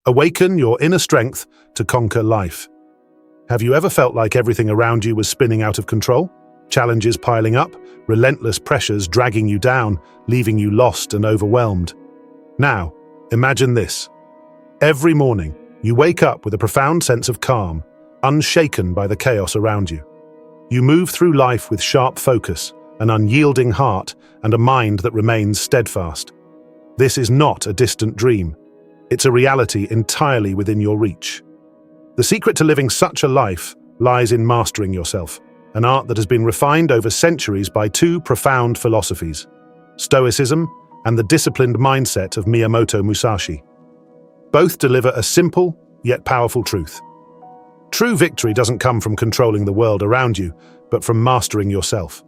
Awaken your inner strength to conquer life. Have you ever felt like everything around you was spinning out of control? Challenges piling up, relentless pressures dragging you down, leaving you lost and overwhelmed. Now, imagine this. Every morning, you wake up with a profound sense of calm, unshaken by the chaos around you. You move through life with sharp focus, an unyielding heart, and a mind that remains steadfast. This is not a distant dream. It's a reality entirely within your reach. The secret to living such a life lies in mastering yourself, an art that has been refined over centuries by two profound philosophies, Stoicism and the disciplined mindset of Miyamoto Musashi. Both deliver a simple, yet powerful truth. True victory doesn't come from controlling the world around you, but from mastering yourself.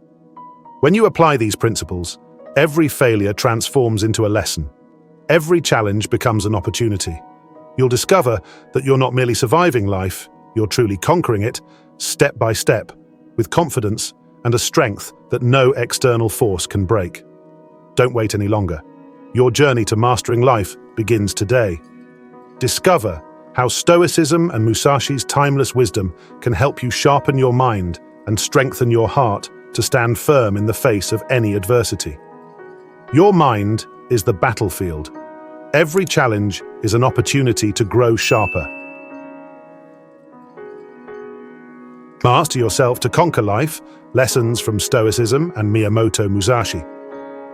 When you apply these principles, every failure transforms into a lesson. Every challenge becomes an opportunity. You'll discover that you're not merely surviving life, you're truly conquering it, step by step, with confidence and a strength that no external force can break. Don't wait any longer. Your journey to mastering life begins today. Discover how Stoicism and Musashi's timeless wisdom can help you sharpen your mind and strengthen your heart to stand firm in the face of any adversity. Your mind is the battlefield. Every challenge is an opportunity to grow sharper. Master yourself to conquer life. Lessons from Stoicism and Miyamoto Musashi.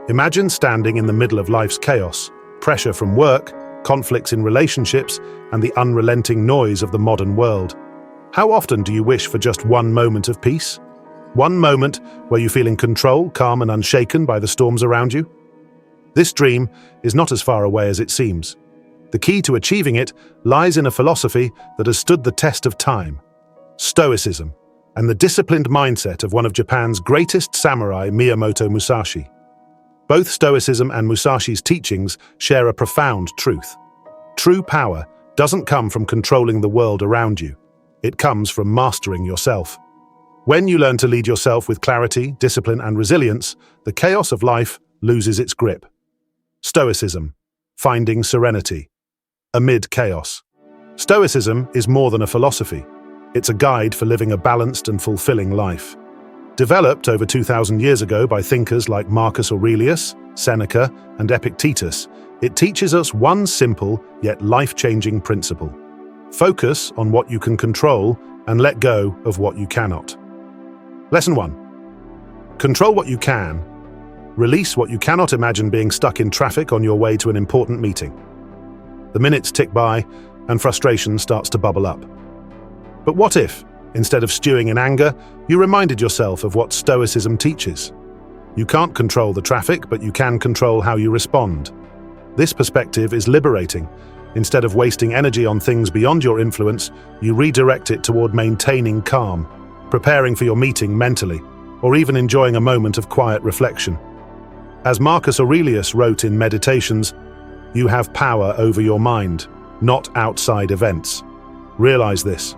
Imagine standing in the middle of life's chaos, pressure from work, conflicts in relationships, and the unrelenting noise of the modern world. How often do you wish for just one moment of peace? One moment where you feel in control, calm and unshaken by the storms around you? This dream is not as far away as it seems. The key to achieving it lies in a philosophy that has stood the test of time: Stoicism, and the disciplined mindset of one of Japan's greatest samurai, Miyamoto Musashi. Both Stoicism and Musashi's teachings share a profound truth. True power doesn't come from controlling the world around you. It comes from mastering yourself. When you learn to lead yourself with clarity, discipline, and resilience, the chaos of life loses its grip. Stoicism, finding serenity amid chaos. Stoicism is more than a philosophy. It's a guide for living a balanced and fulfilling life. Developed over 2,000 years ago by thinkers like Marcus Aurelius, Seneca, and Epictetus, it teaches us one simple yet life-changing principle. Focus on what you can control and let go of what you cannot. Lesson 1. Control what you can. Release what you cannot. Imagine being stuck in traffic on your way to an important meeting. The minutes tick by, and frustration starts to bubble up. But what if, instead of stewing in anger, you reminded yourself of what Stoicism teaches? You can't control the traffic, but you can control how you respond. This perspective is liberating. Instead of wasting energy on things beyond your influence, you redirect it toward maintaining calm, preparing for your meeting mentally, or even enjoying a moment of quiet reflection. As Marcus Aurelius wrote in Meditations, you have power over your mind, not outside events. Realize this,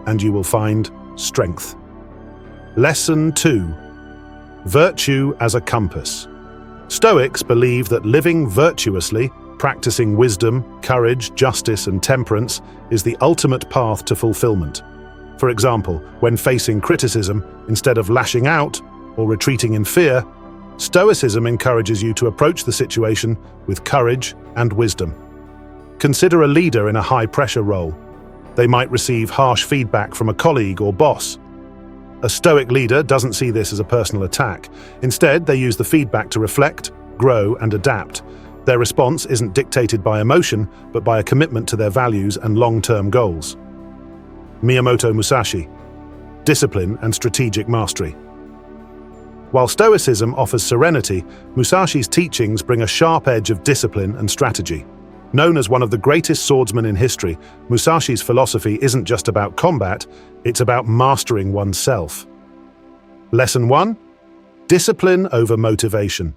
and you will find strength. Lesson 2. Virtue as a compass. Stoics believe that living virtuously, practicing wisdom, courage, justice, and temperance is the ultimate path to fulfillment. For example, when facing criticism, instead of lashing out or retreating in fear, Stoicism encourages you to approach the situation with courage and wisdom. Consider a leader in a high-pressure role. They might receive harsh feedback from a colleague or boss. A Stoic leader doesn't see this as a personal attack. Instead, they use the feedback to reflect, grow, and adapt. Their response isn't dictated by emotion, but by a commitment to their values and long-term goals. Miyamoto Musashi. Discipline and strategic mastery. While Stoicism offers serenity, Musashi's teachings bring a sharp edge of discipline and strategy. Known as one of the greatest swordsmen in history, Musashi's philosophy isn't just about combat, it's about mastering oneself. Lesson 1. Discipline over motivation.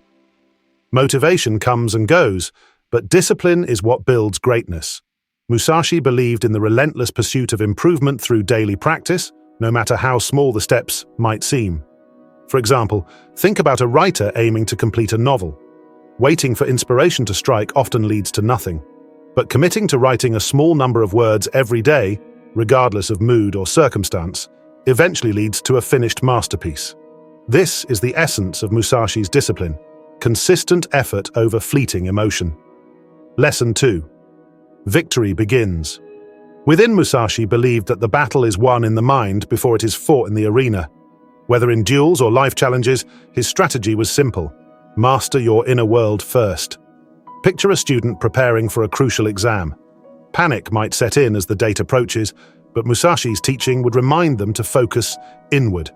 Motivation comes and goes, but discipline is what builds greatness. Musashi believed in the relentless pursuit of improvement through daily practice, no matter how small the steps might seem. For example, think about a writer aiming to complete a novel. Waiting for inspiration to strike often leads to nothing. But committing to writing a small number of words every day, regardless of mood or circumstance, eventually leads to a finished masterpiece. This is the essence of Musashi's discipline: consistent effort over fleeting emotion. Lesson 2. Victory begins. Within Musashi believed that the battle is won in the mind before it is fought in the arena. Whether in duels or life challenges, his strategy was simple: master your inner world first. Picture a student preparing for a crucial exam. Panic might set in as the date approaches, but Musashi's teaching would remind them to focus inward.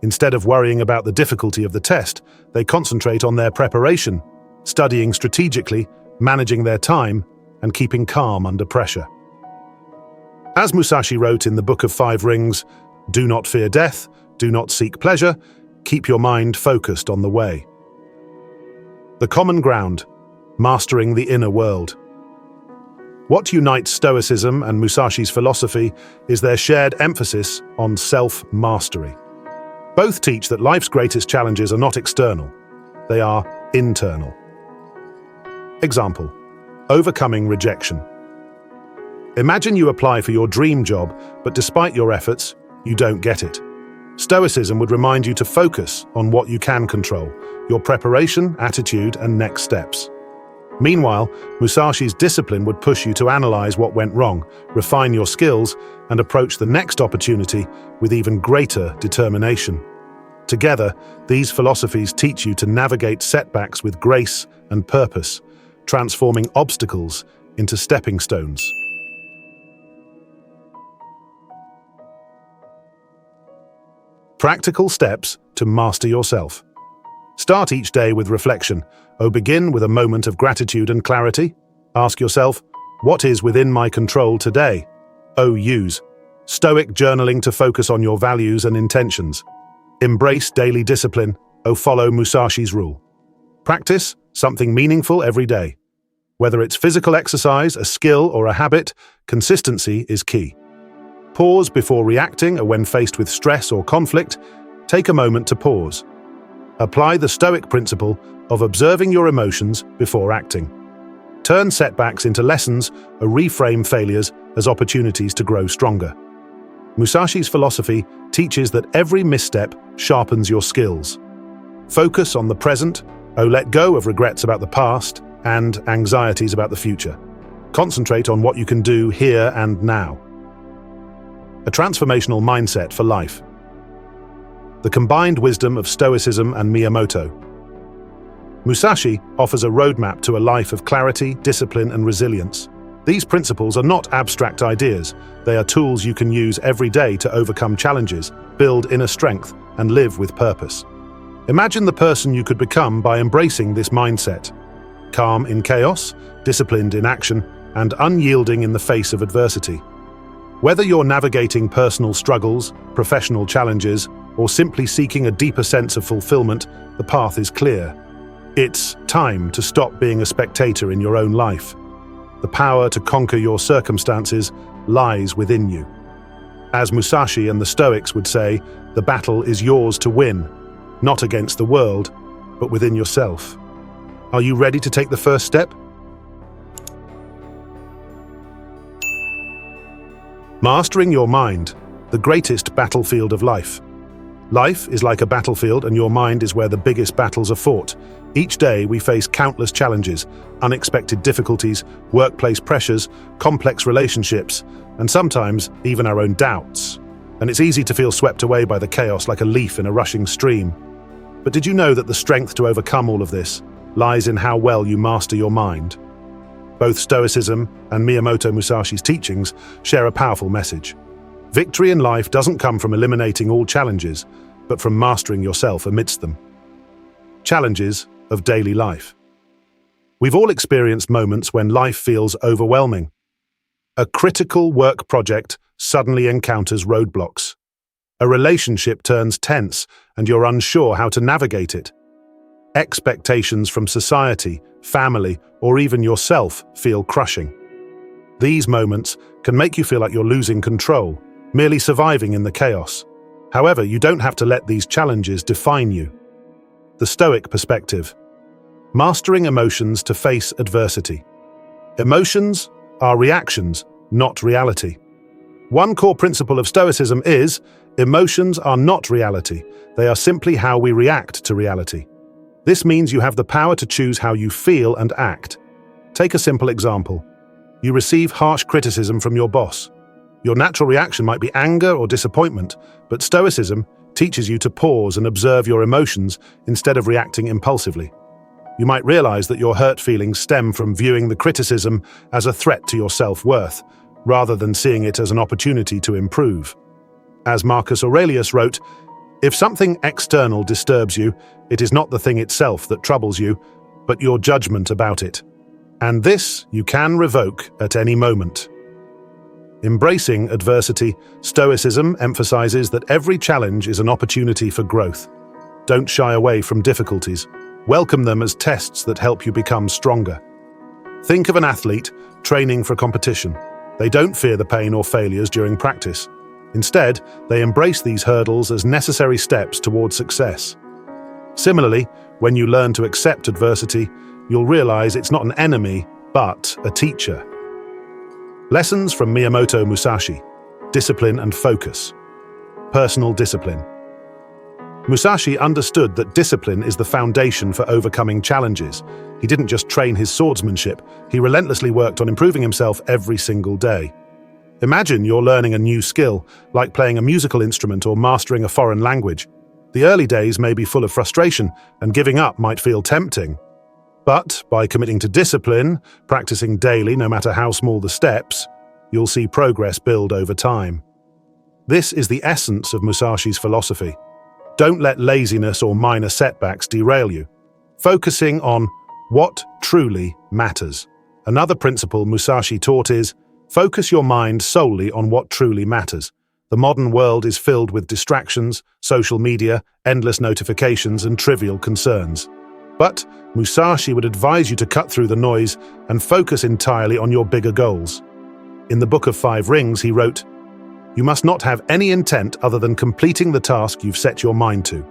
Instead of worrying about the difficulty of the test, they concentrate on their preparation, studying strategically, managing their time, and keeping calm under pressure. As Musashi wrote in the Book of Five Rings, "Do not fear death, do not seek pleasure, keep your mind focused on the way." The common ground: mastering the inner world. What unites Stoicism and Musashi's philosophy is their shared emphasis on self-mastery. Both teach that life's greatest challenges are not external, they are internal. Example: overcoming rejection. Imagine you apply for your dream job, but despite your efforts, you don't get it. Stoicism would remind you to focus on what you can control: your preparation, attitude, and next steps. Meanwhile, Musashi's discipline would push you to analyze what went wrong, refine your skills, and approach the next opportunity with even greater determination. Together, these philosophies teach you to navigate setbacks with grace and purpose, transforming obstacles into stepping stones. Practical steps to master yourself. Start each day with reflection. Begin with a moment of gratitude and clarity. Ask yourself, what is within my control today? Use Stoic journaling to focus on your values and intentions. Embrace daily discipline. Follow Musashi's rule. Practice something meaningful every day. Whether it's physical exercise, a skill, or a habit, consistency is key. Pause before reacting, or when faced with stress or conflict, take a moment to pause. Apply the Stoic principle of observing your emotions before acting. Turn setbacks into lessons, or reframe failures as opportunities to grow stronger. Musashi's philosophy teaches that every misstep sharpens your skills. Focus on the present, let go of regrets about the past and anxieties about the future. Concentrate on what you can do here and now. A transformational mindset for life. The combined wisdom of Stoicism and Miyamoto. Musashi offers a roadmap to a life of clarity, discipline, and resilience. These principles are not abstract ideas. They are tools you can use every day to overcome challenges, build inner strength, and live with purpose. Imagine the person you could become by embracing this mindset: calm in chaos, disciplined in action, and unyielding in the face of adversity. Whether you're navigating personal struggles, professional challenges, or simply seeking a deeper sense of fulfillment, the path is clear. It's time to stop being a spectator in your own life. The power to conquer your circumstances lies within you. As Musashi and the Stoics would say, the battle is yours to win, not against the world, but within yourself. Are you ready to take the first step? Mastering your mind, the greatest battlefield of life. Life is like a battlefield, and your mind is where the biggest battles are fought. Each day we face countless challenges, unexpected difficulties, workplace pressures, complex relationships, and sometimes even our own doubts. And it's easy to feel swept away by the chaos like a leaf in a rushing stream. But did you know that the strength to overcome all of this lies in how well you master your mind? Both Stoicism and Miyamoto Musashi's teachings share a powerful message. Victory in life doesn't come from eliminating all challenges, but from mastering yourself amidst them. Challenges of daily life. We've all experienced moments when life feels overwhelming. A critical work project suddenly encounters roadblocks. A relationship turns tense and you're unsure how to navigate it. Expectations from society, family, or even yourself feel crushing. These moments can make you feel like you're losing control, merely surviving in the chaos. However, you don't have to let these challenges define you. The Stoic perspective. Mastering emotions to face adversity. Emotions are reactions, not reality. One core principle of Stoicism is, emotions are not reality. They are simply how we react to reality. This means you have the power to choose how you feel and act. Take a simple example. You receive harsh criticism from your boss. Your natural reaction might be anger or disappointment, but Stoicism teaches you to pause and observe your emotions instead of reacting impulsively. You might realize that your hurt feelings stem from viewing the criticism as a threat to your self-worth, rather than seeing it as an opportunity to improve. As Marcus Aurelius wrote, "If something external disturbs you, it is not the thing itself that troubles you, but your judgment about it. And this you can revoke at any moment." Embracing adversity, Stoicism emphasizes that every challenge is an opportunity for growth. Don't shy away from difficulties. Welcome them as tests that help you become stronger. Think of an athlete training for competition. They don't fear the pain or failures during practice. Instead, they embrace these hurdles as necessary steps toward success. Similarly, when you learn to accept adversity, you'll realize it's not an enemy, but a teacher. Lessons from Miyamoto Musashi: discipline and focus. Personal discipline. Musashi understood that discipline is the foundation for overcoming challenges. He didn't just train his swordsmanship, he relentlessly worked on improving himself every single day. Imagine you're learning a new skill, like playing a musical instrument or mastering a foreign language. The early days may be full of frustration, and giving up might feel tempting. But by committing to discipline, practicing daily no matter how small the steps, you'll see progress build over time. This is the essence of Musashi's philosophy. Don't let laziness or minor setbacks derail you. Focusing on what truly matters. Another principle Musashi taught is, focus your mind solely on what truly matters. The modern world is filled with distractions, social media, endless notifications, and trivial concerns. But Musashi would advise you to cut through the noise and focus entirely on your bigger goals. In the Book of Five Rings, he wrote, "You must not have any intent other than completing the task you've set your mind to.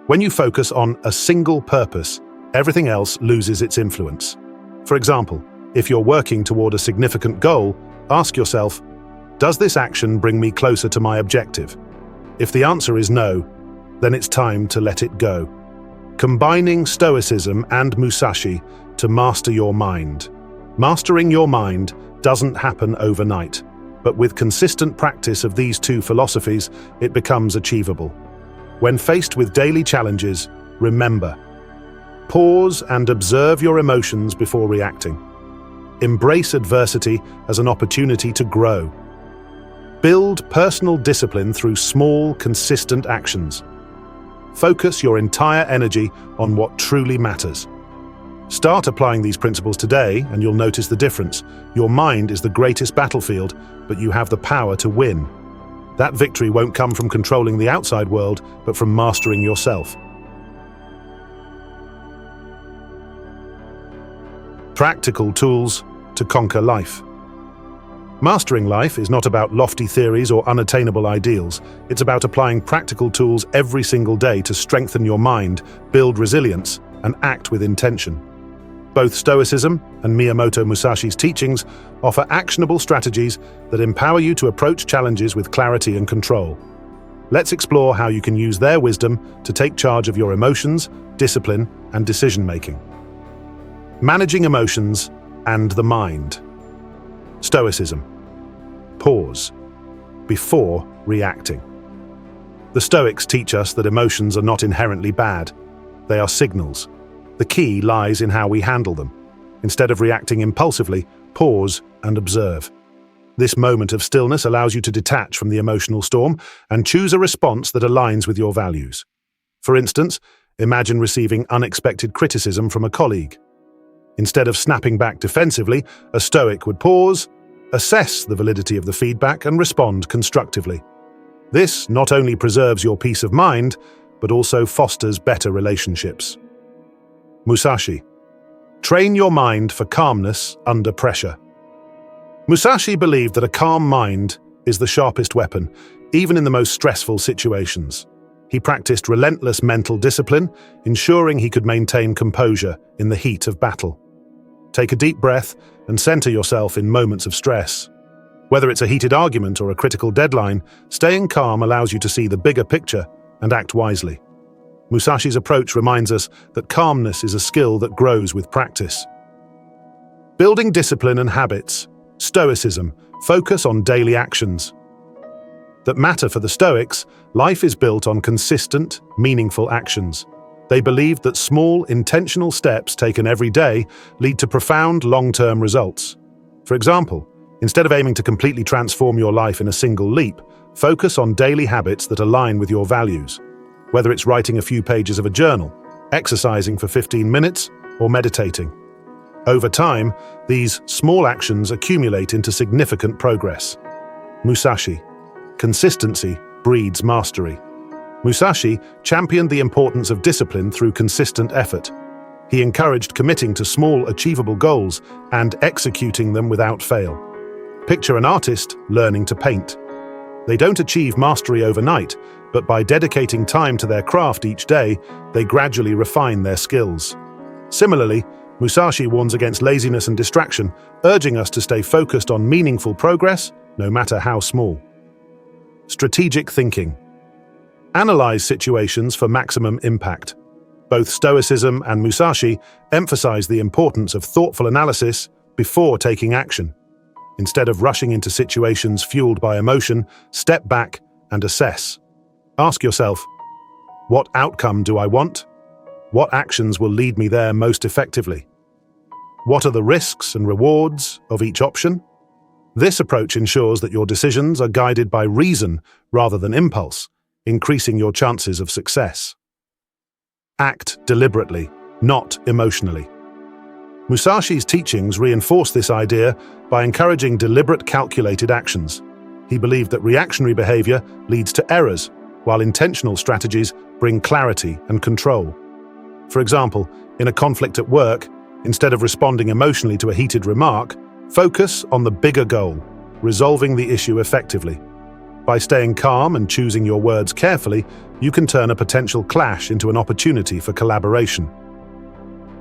When you focus on a single purpose, everything else loses its influence." For example, if you're working toward a significant goal, ask yourself, does this action bring me closer to my objective? If the answer is no, then it's time to let it go. Combining Stoicism and Musashi to master your mind. Mastering your mind doesn't happen overnight, but with consistent practice of these two philosophies, it becomes achievable. When faced with daily challenges, remember, pause and observe your emotions before reacting. Embrace adversity as an opportunity to grow. Build personal discipline through small, consistent actions. Focus your entire energy on what truly matters. Start applying these principles today and you'll notice the difference. Your mind is the greatest battlefield, but you have the power to win. That victory won't come from controlling the outside world, but from mastering yourself. Practical tools to conquer life. Mastering life is not about lofty theories or unattainable ideals. It's about applying practical tools every single day to strengthen your mind, build resilience, and act with intention. Both Stoicism and Miyamoto Musashi's teachings offer actionable strategies that empower you to approach challenges with clarity and control. Let's explore how you can use their wisdom to take charge of your emotions, discipline, and decision-making. Managing emotions and the mind. Stoicism. Pause before reacting. The Stoics teach us that emotions are not inherently bad. They are signals. The key lies in how we handle them. Instead of reacting impulsively, pause and observe. This moment of stillness allows you to detach from the emotional storm and choose a response that aligns with your values. For instance, imagine receiving unexpected criticism from a colleague. Instead of snapping back defensively, a Stoic would pause, assess the validity of the feedback, and respond constructively. This not only preserves your peace of mind, but also fosters better relationships. Musashi. Train your mind for calmness under pressure. Musashi believed that a calm mind is the sharpest weapon, even in the most stressful situations. He practiced relentless mental discipline, ensuring he could maintain composure in the heat of battle. Take a deep breath and center yourself in moments of stress. Whether it's a heated argument or a critical deadline, staying calm allows you to see the bigger picture and act wisely. Musashi's approach reminds us that calmness is a skill that grows with practice. Building discipline and habits. Stoicism. Focus on daily actions that matter. For the Stoics, life is built on consistent, meaningful actions. They believed that small, intentional steps taken every day lead to profound, long-term results. For example, instead of aiming to completely transform your life in a single leap, focus on daily habits that align with your values. Whether it's writing a few pages of a journal, exercising for 15 minutes, or meditating. Over time, these small actions accumulate into significant progress. Musashi. Consistency breeds mastery. Musashi championed the importance of discipline through consistent effort. He encouraged committing to small, achievable goals and executing them without fail. Picture an artist learning to paint. They don't achieve mastery overnight, but by dedicating time to their craft each day, they gradually refine their skills. Similarly, Musashi warns against laziness and distraction, urging us to stay focused on meaningful progress, no matter how small. Strategic thinking. Analyze situations for maximum impact. Both Stoicism and Musashi emphasize the importance of thoughtful analysis before taking action. Instead of rushing into situations fueled by emotion, step back and assess. Ask yourself, what outcome do I want? What actions will lead me there most effectively? What are the risks and rewards of each option? This approach ensures that your decisions are guided by reason rather than impulse, increasing your chances of success. Act deliberately, not emotionally. Musashi's teachings reinforce this idea by encouraging deliberate, calculated actions. He believed that reactionary behavior leads to errors, while intentional strategies bring clarity and control. For example, in a conflict at work, instead of responding emotionally to a heated remark, focus on the bigger goal, resolving the issue effectively. By staying calm and choosing your words carefully, you can turn a potential clash into an opportunity for collaboration.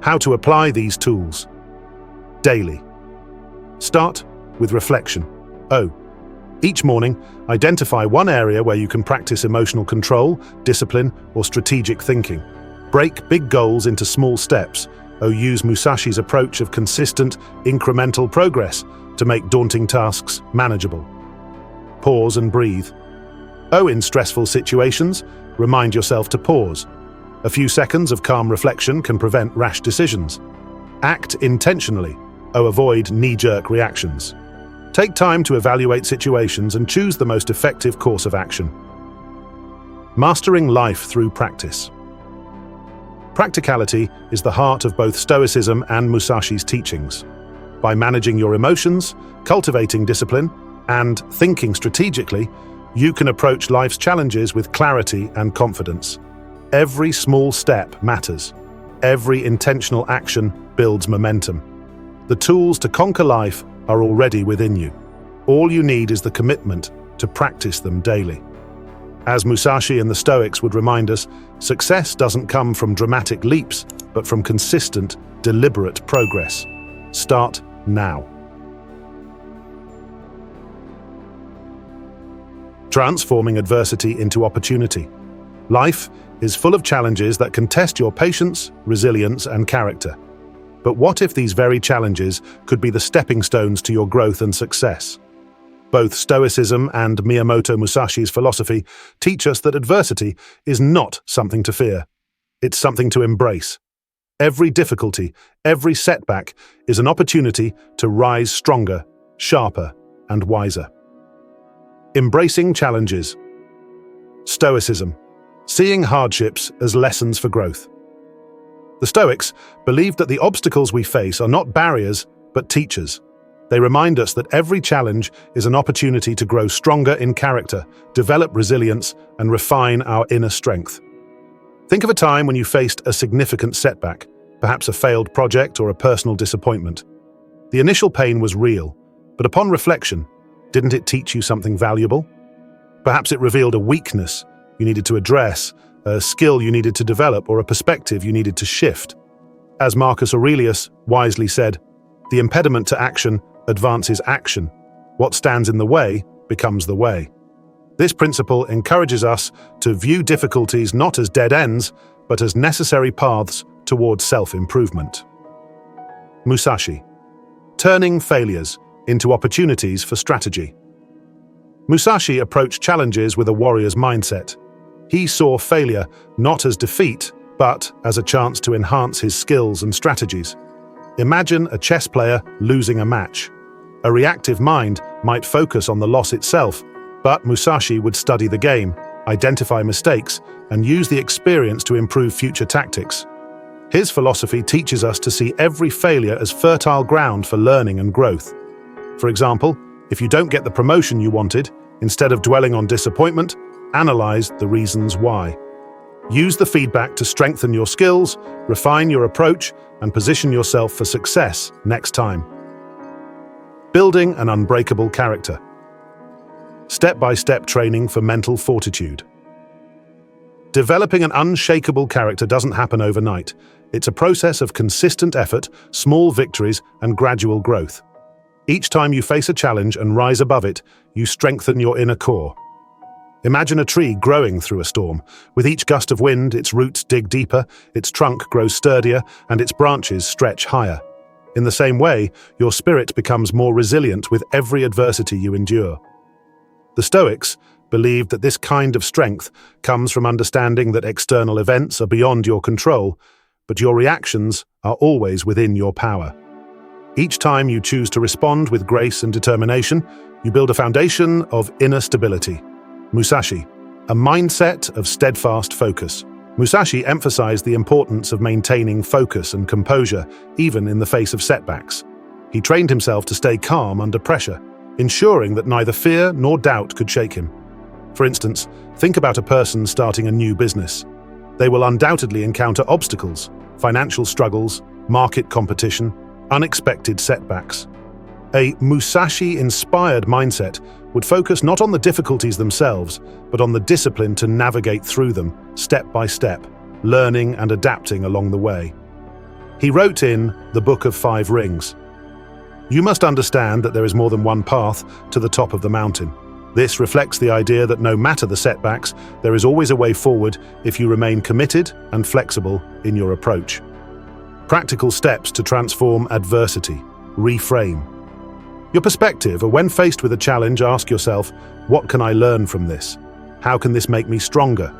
How to apply these tools? Daily. Start with reflection. Each morning, identify one area where you can practice emotional control, discipline, or strategic thinking. Break big goals into small steps. Use Musashi's approach of consistent, incremental progress to make daunting tasks manageable. Pause and breathe. In stressful situations, remind yourself to pause. A few seconds of calm reflection can prevent rash decisions. Act intentionally. Avoid knee-jerk reactions. Take time to evaluate situations and choose the most effective course of action. Mastering life through practice. Practicality is the heart of both Stoicism and Musashi's teachings. By managing your emotions, cultivating discipline, and thinking strategically, you can approach life's challenges with clarity and confidence. Every small step matters. Every intentional action builds momentum. The tools to conquer life are already within you. All you need is the commitment to practice them daily. As Musashi and the Stoics would remind us, success doesn't come from dramatic leaps, but from consistent, deliberate progress. Start now. Transforming adversity into opportunity. Life is full of challenges that can test your patience, resilience, and character. But what if these very challenges could be the stepping stones to your growth and success? Both Stoicism and Miyamoto Musashi's philosophy teach us that adversity is not something to fear. It's something to embrace. Every difficulty, every setback is an opportunity to rise stronger, sharper, and wiser. Embracing challenges. Stoicism. Seeing hardships as lessons for growth. The Stoics believed that the obstacles we face are not barriers, but teachers. They remind us that every challenge is an opportunity to grow stronger in character, develop resilience, and refine our inner strength. Think of a time when you faced a significant setback, perhaps a failed project or a personal disappointment. The initial pain was real, but upon reflection, didn't it teach you something valuable? Perhaps it revealed a weakness you needed to address, a skill you needed to develop, or a perspective you needed to shift. As Marcus Aurelius wisely said, The impediment to action advances action. What stands in the way becomes the way. This principle encourages us to view difficulties not as dead ends, but as necessary paths towards self-improvement. Musashi. Turning failures into opportunities for strategy. Musashi approached challenges with a warrior's mindset. He saw failure not as defeat, but as a chance to enhance his skills and strategies. Imagine a chess player losing a match. A reactive mind might focus on the loss itself, but Musashi would study the game, identify mistakes, and use the experience to improve future tactics. His philosophy teaches us to see every failure as fertile ground for learning and growth. For example, if you don't get the promotion you wanted, instead of dwelling on disappointment, analyze the reasons why. Use the feedback to strengthen your skills, refine your approach, and position yourself for success next time. Building an unbreakable character. Step-by-step training for mental fortitude. Developing an unshakable character doesn't happen overnight. It's a process of consistent effort, small victories, and gradual growth. Each time you face a challenge and rise above it, you strengthen your inner core. Imagine a tree growing through a storm. With each gust of wind, its roots dig deeper, its trunk grows sturdier, and its branches stretch higher. In the same way, your spirit becomes more resilient with every adversity you endure. The Stoics believed that this kind of strength comes from understanding that external events are beyond your control, but your reactions are always within your power. Each time you choose to respond with grace and determination, you build a foundation of inner stability. Musashi, a mindset of steadfast focus. Musashi emphasized the importance of maintaining focus and composure, even in the face of setbacks. He trained himself to stay calm under pressure, ensuring that neither fear nor doubt could shake him. For instance, think about a person starting a new business. They will undoubtedly encounter obstacles, financial struggles, market competition, unexpected setbacks. A Musashi-inspired mindset would focus not on the difficulties themselves, but on the discipline to navigate through them, step by step, learning and adapting along the way. He wrote in the Book of 5 Rings, "You must understand that there is more than one path to the top of the mountain. This reflects the idea that no matter the setbacks, there is always a way forward if you remain committed and flexible in your approach." Practical steps to transform adversity. Reframe your perspective, or when faced with a challenge, ask yourself, what can I learn from this? How can this make me stronger?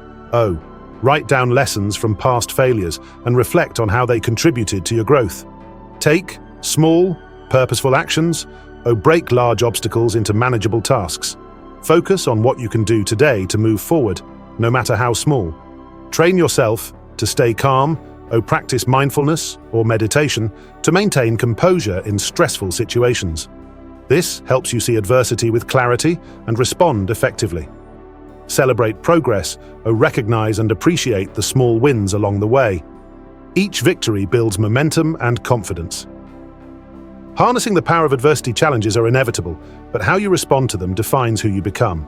Write down lessons from past failures and reflect on how they contributed to your growth. Take small, purposeful actions, break large obstacles into manageable tasks. Focus on what you can do today to move forward, no matter how small. Train yourself to stay calm, practice mindfulness or meditation to maintain composure in stressful situations. This helps you see adversity with clarity and respond effectively. Celebrate progress, recognize and appreciate the small wins along the way. Each victory builds momentum and confidence. Harnessing the power of adversity challenges are inevitable, but how you respond to them defines who you become.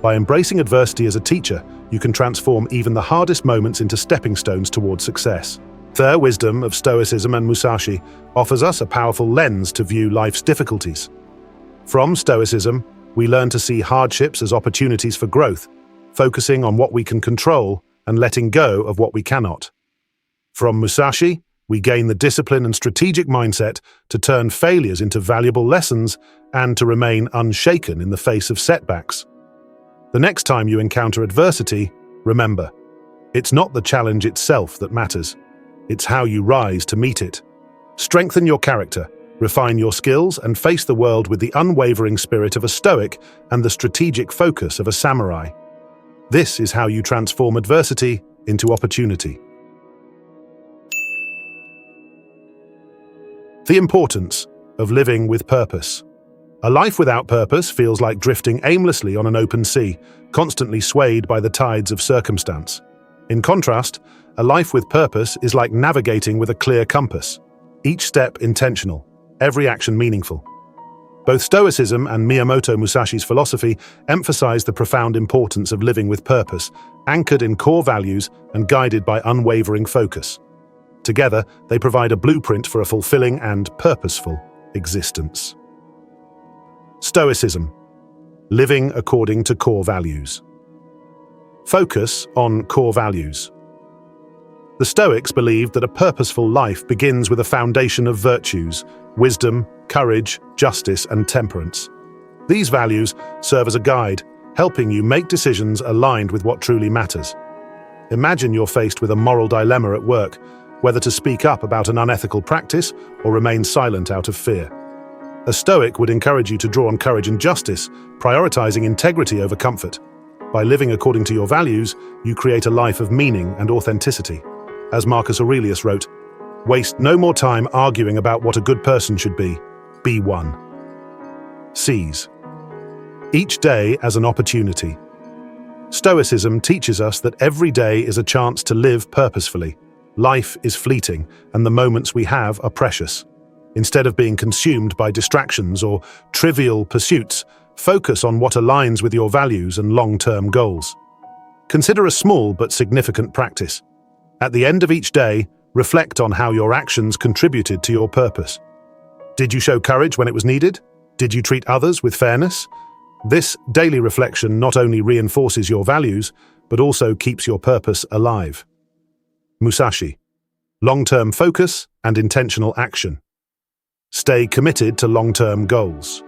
By embracing adversity as a teacher, you can transform even the hardest moments into stepping stones towards success. The wisdom of Stoicism and Musashi offers us a powerful lens to view life's difficulties. From Stoicism, we learn to see hardships as opportunities for growth, focusing on what we can control and letting go of what we cannot. From Musashi, we gain the discipline and strategic mindset to turn failures into valuable lessons and to remain unshaken in the face of setbacks. The next time you encounter adversity, remember, it's not the challenge itself that matters. It's how you rise to meet it. Strengthen your character, refine your skills, and face the world with the unwavering spirit of a Stoic and the strategic focus of a samurai. This is how you transform adversity into opportunity. The importance of living with purpose. A life without purpose feels like drifting aimlessly on an open sea, constantly swayed by the tides of circumstance. In contrast, a life with purpose is like navigating with a clear compass, each step intentional, every action meaningful. Both Stoicism and Miyamoto Musashi's philosophy emphasize the profound importance of living with purpose, anchored in core values and guided by unwavering focus. Together, they provide a blueprint for a fulfilling and purposeful existence. Stoicism, living according to core values. Focus on core values. The Stoics believed that a purposeful life begins with a foundation of virtues, wisdom, courage, justice, and temperance. These values serve as a guide, helping you make decisions aligned with what truly matters. Imagine you're faced with a moral dilemma at work, whether to speak up about an unethical practice or remain silent out of fear. A Stoic would encourage you to draw on courage and justice, prioritizing integrity over comfort. By living according to your values, you create a life of meaning and authenticity. As Marcus Aurelius wrote, "Waste no more time arguing about what a good person should be. Be one." Seize each day as an opportunity. Stoicism teaches us that every day is a chance to live purposefully. Life is fleeting, and the moments we have are precious. Instead of being consumed by distractions or trivial pursuits, focus on what aligns with your values and long-term goals. Consider a small but significant practice. At the end of each day, reflect on how your actions contributed to your purpose. Did you show courage when it was needed? Did you treat others with fairness? This daily reflection not only reinforces your values, but also keeps your purpose alive. Musashi, long-term focus and intentional action. Stay committed to long-term goals.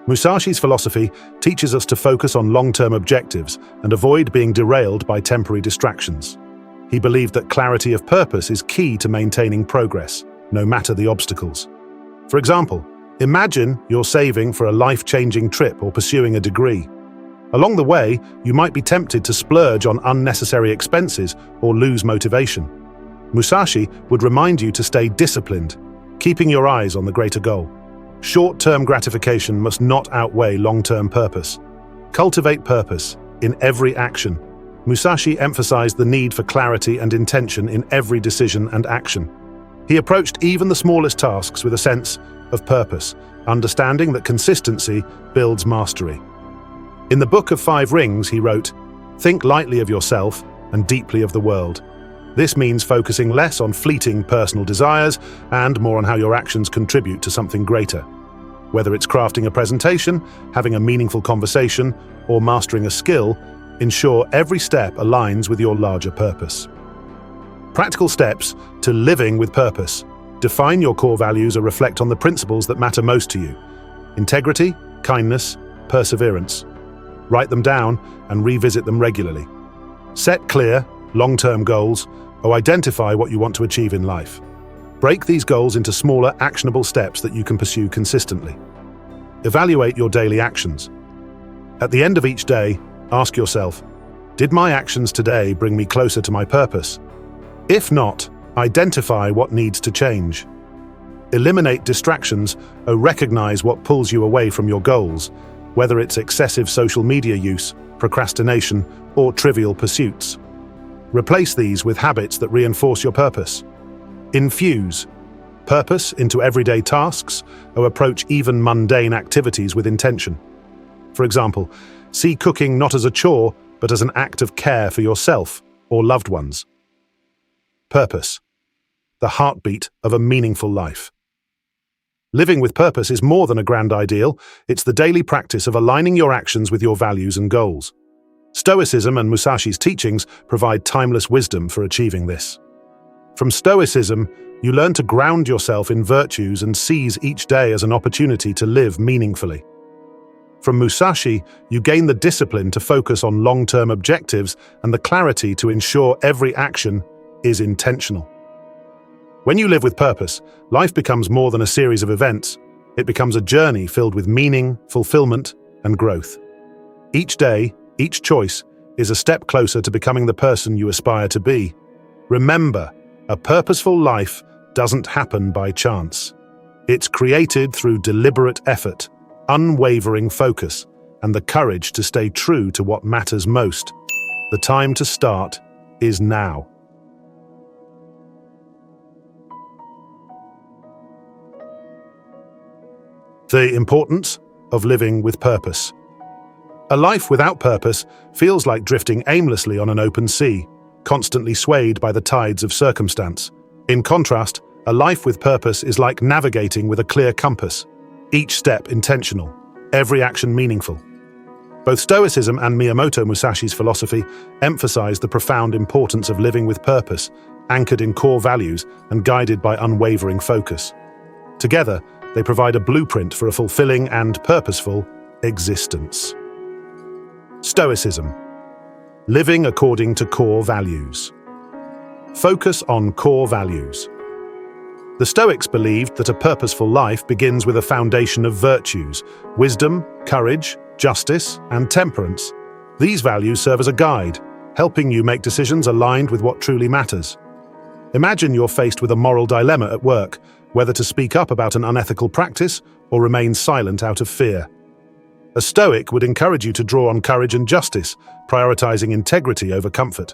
Musashi's philosophy teaches us to focus on long-term objectives and avoid being derailed by temporary distractions. He believed that clarity of purpose is key to maintaining progress, no matter the obstacles. For example, imagine you're saving for a life-changing trip or pursuing a degree. Along the way, you might be tempted to splurge on unnecessary expenses or lose motivation. Musashi would remind you to stay disciplined, keeping your eyes on the greater goal. Short-term gratification must not outweigh long-term purpose. Cultivate purpose in every action. Musashi emphasized the need for clarity and intention in every decision and action. He approached even the smallest tasks with a sense of purpose, understanding that consistency builds mastery. In the Book of 5 Rings, he wrote, "Think lightly of yourself and deeply of the world." This means focusing less on fleeting personal desires and more on how your actions contribute to something greater. Whether it's crafting a presentation, having a meaningful conversation, or mastering a skill, ensure every step aligns with your larger purpose. Practical steps to living with purpose. Define your core values or reflect on the principles that matter most to you. Integrity, kindness, perseverance. Write them down and revisit them regularly. Set clear, long-term goals, or identify what you want to achieve in life. Break these goals into smaller, actionable steps that you can pursue consistently. Evaluate your daily actions. At the end of each day, ask yourself, did my actions today bring me closer to my purpose? If not, identify what needs to change. Eliminate distractions or recognize what pulls you away from your goals, whether it's excessive social media use, procrastination, or trivial pursuits. Replace these with habits that reinforce your purpose. Infuse purpose into everyday tasks or approach even mundane activities with intention. For example, see cooking not as a chore, but as an act of care for yourself or loved ones. Purpose, the heartbeat of a meaningful life. Living with purpose is more than a grand ideal, it's the daily practice of aligning your actions with your values and goals. Stoicism and Musashi's teachings provide timeless wisdom for achieving this. From Stoicism, you learn to ground yourself in virtues and seize each day as an opportunity to live meaningfully. From Musashi, you gain the discipline to focus on long-term objectives and the clarity to ensure every action is intentional. When you live with purpose, life becomes more than a series of events. It becomes a journey filled with meaning, fulfillment, and growth. Each day, each choice is a step closer to becoming the person you aspire to be. Remember, a purposeful life doesn't happen by chance. It's created through deliberate effort, unwavering focus, and the courage to stay true to what matters most. The time to start is now. The importance of living with purpose. A life without purpose feels like drifting aimlessly on an open sea, constantly swayed by the tides of circumstance. In contrast, A life with purpose is like navigating with a clear compass, each step intentional, every action meaningful. Both Stoicism and Miyamoto Musashi's philosophy emphasize the profound importance of living with purpose, anchored in core values and guided by unwavering focus. Together, they provide a blueprint for a fulfilling and purposeful existence. Stoicism. Living according to core values. Focus on core values. The Stoics believed that a purposeful life begins with a foundation of virtues: wisdom, courage, justice, and temperance. These values serve as a guide, helping you make decisions aligned with what truly matters. Imagine you're faced with a moral dilemma at work, whether to speak up about an unethical practice or remain silent out of fear. A Stoic would encourage you to draw on courage and justice, prioritizing integrity over comfort.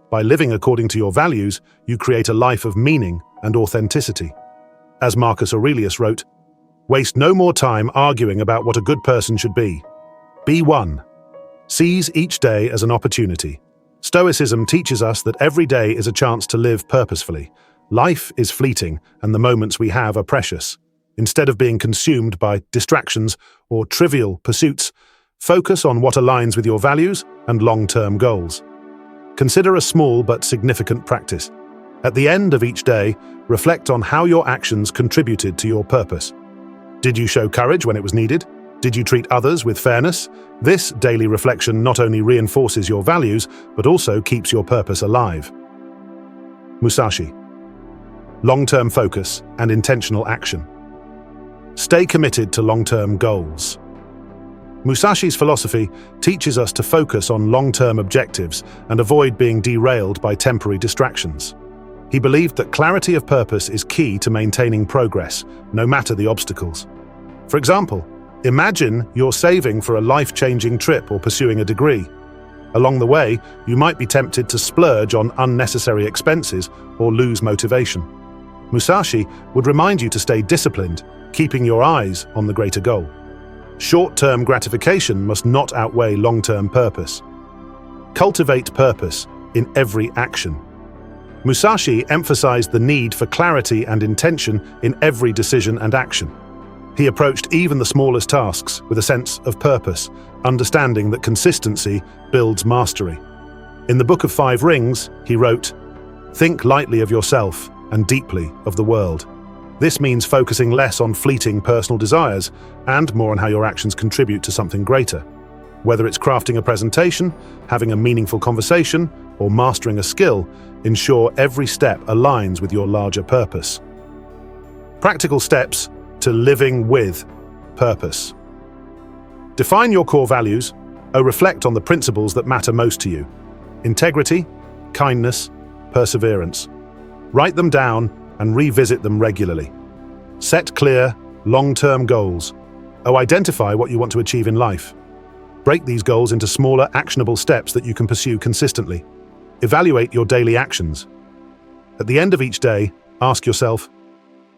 By living according to your values, you create a life of meaning and authenticity. As Marcus Aurelius wrote, "Waste no more time arguing about what a good person should be. Be one. Seize each day as an opportunity." Stoicism teaches us that every day is a chance to live purposefully. Life is fleeting, and the moments we have are precious. Instead of being consumed by distractions or trivial pursuits, focus on what aligns with your values and long-term goals. Consider a small but significant practice. At the end of each day, reflect on how your actions contributed to your purpose. Did you show courage when it was needed? Did you treat others with fairness? This daily reflection not only reinforces your values, but also keeps your purpose alive. Musashi. Long-term focus and intentional action. Stay committed to long-term goals. Musashi's philosophy teaches us to focus on long-term objectives and avoid being derailed by temporary distractions. He believed that clarity of purpose is key to maintaining progress, no matter the obstacles. For example, imagine you're saving for a life-changing trip or pursuing a degree. Along the way, you might be tempted to splurge on unnecessary expenses or lose motivation. Musashi would remind you to stay disciplined, keeping your eyes on the greater goal. Short-term gratification must not outweigh long-term purpose. Cultivate purpose in every action. Musashi emphasized the need for clarity and intention in every decision and action. He approached even the smallest tasks with a sense of purpose, understanding that consistency builds mastery. In the Book of Five Rings, he wrote, "Think lightly of yourself and deeply of the world." This means focusing less on fleeting personal desires and more on how your actions contribute to something greater. Whether it's crafting a presentation, having a meaningful conversation, or mastering a skill, ensure every step aligns with your larger purpose. Practical steps to living with purpose. Define your core values, or reflect on the principles that matter most to you. Integrity, kindness, perseverance. Write them down and revisit them regularly. Set clear, long-term goals, or identify what you want to achieve in life. Break these goals into smaller, actionable steps that you can pursue consistently. Evaluate your daily actions. At the end of each day, ask yourself,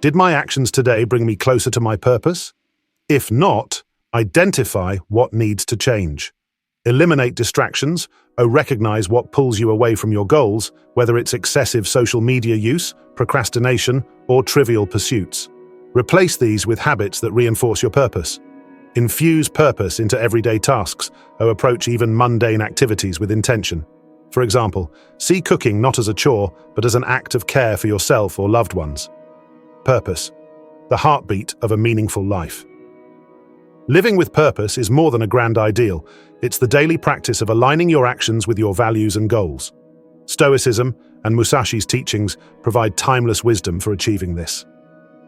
did my actions today bring me closer to my purpose? If not, identify what needs to change. Eliminate distractions, or recognize what pulls you away from your goals, whether it's excessive social media use, procrastination, or trivial pursuits. Replace these with habits that reinforce your purpose. Infuse purpose into everyday tasks, or approach even mundane activities with intention. For example, see cooking not as a chore, but as an act of care for yourself or loved ones. Purpose, the heartbeat of a meaningful life. Living with purpose is more than a grand ideal. It's the daily practice of aligning your actions with your values and goals. Stoicism and Musashi's teachings provide timeless wisdom for achieving this.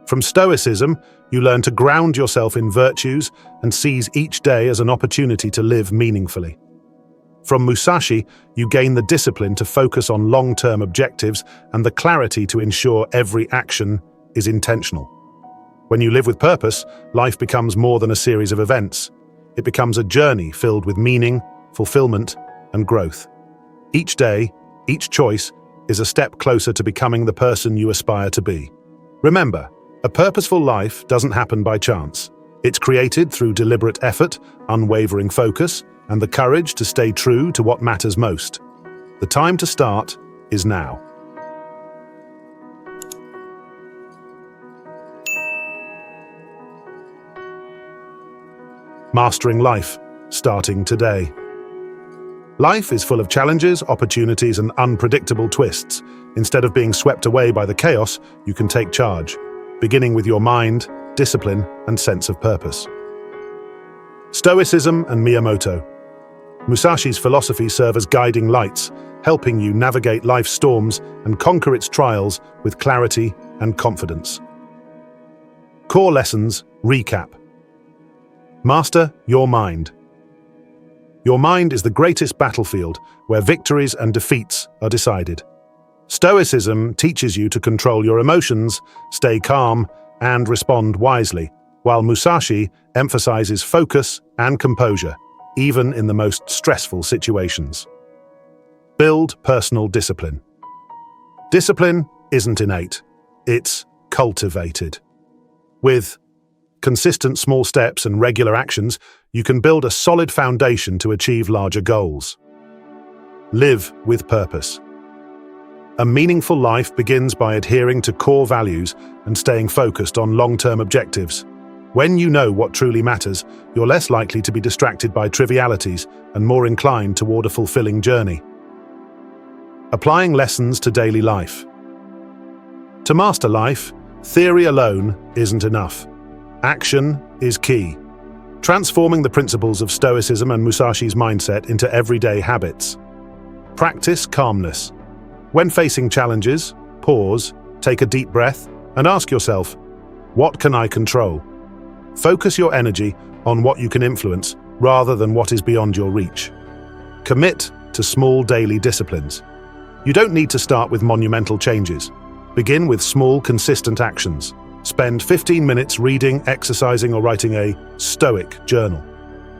From Stoicism, you learn to ground yourself in virtues and seize each day as an opportunity to live meaningfully. From Musashi, you gain the discipline to focus on long-term objectives and the clarity to ensure every action is intentional. When you live with purpose, life becomes more than a series of events. It becomes a journey filled with meaning, fulfillment, and growth. Each day, each choice, is a step closer to becoming the person you aspire to be. Remember, a purposeful life doesn't happen by chance. It's created through deliberate effort, unwavering focus, and the courage to stay true to what matters most. The time to start is now. Mastering life, starting today. Life is full of challenges, opportunities, and unpredictable twists. Instead of being swept away by the chaos, you can take charge, beginning with your mind, discipline, and sense of purpose. Stoicism and Miyamoto Musashi's philosophy serve as guiding lights, helping you navigate life's storms and conquer its trials with clarity and confidence. Core lessons, recap. Master your mind. Your mind is the greatest battlefield where victories and defeats are decided. Stoicism teaches you to control your emotions, stay calm, and respond wisely, while Musashi emphasizes focus and composure, even in the most stressful situations. Build personal discipline. Discipline isn't innate, it's cultivated. With consistent small steps and regular actions, you can build a solid foundation to achieve larger goals. Live with purpose. A meaningful life begins by adhering to core values and staying focused on long-term objectives. When you know what truly matters, you're less likely to be distracted by trivialities and more inclined toward a fulfilling journey. Applying lessons to daily life. To master life, theory alone isn't enough. Action is key. Transforming the principles of Stoicism and Musashi's mindset into everyday habits. Practice calmness. When facing challenges, pause, take a deep breath, and ask yourself, what can I control? Focus your energy on what you can influence rather than what is beyond your reach. Commit to small daily disciplines. You don't need to start with monumental changes. Begin with small, consistent actions. Spend 15 minutes reading, exercising, or writing a stoic journal.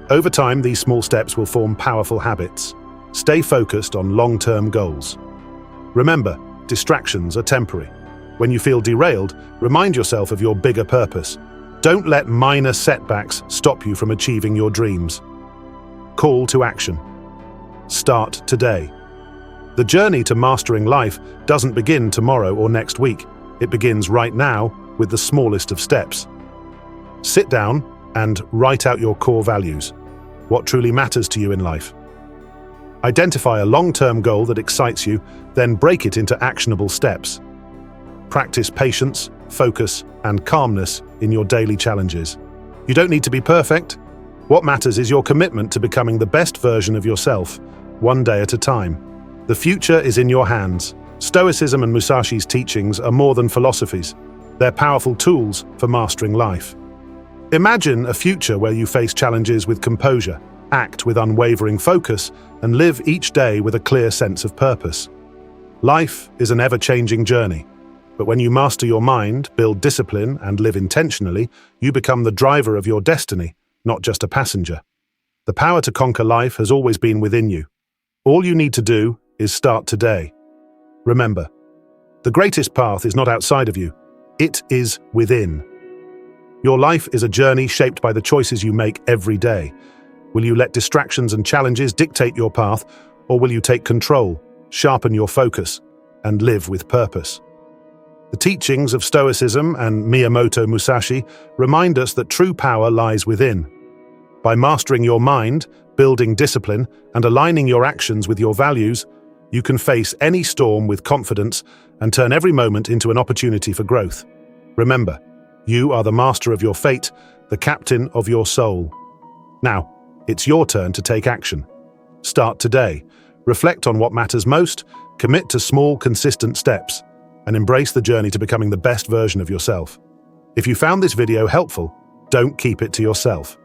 Over time, these small steps will form powerful habits. Stay focused on long-term goals. Remember, distractions are temporary. When you feel derailed, remind yourself of your bigger purpose. Don't let minor setbacks stop you from achieving your dreams. Call to action. Start today. The journey to mastering life doesn't begin tomorrow or next week. It begins right now with the smallest of steps. Sit down and write out your core values. What truly matters to you in life? Identify a long-term goal that excites you, then break it into actionable steps. Practice patience, focus, and calmness in your daily challenges. You don't need to be perfect. What matters is your commitment to becoming the best version of yourself, one day at a time. The future is in your hands. Stoicism and Musashi's teachings are more than philosophies. They're powerful tools for mastering life. Imagine a future where you face challenges with composure, act with unwavering focus, and live each day with a clear sense of purpose. Life is an ever-changing journey, but when you master your mind, build discipline, and live intentionally, you become the driver of your destiny, not just a passenger. The power to conquer life has always been within you. All you need to do is start today. Remember, the greatest path is not outside of you, it is within. Your life is a journey shaped by the choices you make every day. Will you let distractions and challenges dictate your path, or will you take control, sharpen your focus, and live with purpose? The teachings of Stoicism and Miyamoto Musashi remind us that true power lies within. By mastering your mind, building discipline, and aligning your actions with your values, you can face any storm with confidence and turn every moment into an opportunity for growth. Remember, you are the master of your fate, the captain of your soul. Now, it's your turn to take action. Start today. Reflect on what matters most, commit to small, consistent steps, and embrace the journey to becoming the best version of yourself. If you found this video helpful, don't keep it to yourself.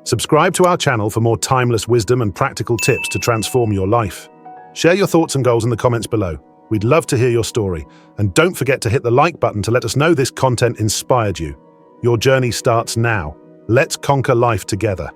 Subscribe to our channel for more timeless wisdom and practical tips to transform your life. Share your thoughts and goals in the comments below. We'd love to hear your story. And don't forget to hit the like button to let us know this content inspired you. Your journey starts now. Let's conquer life together.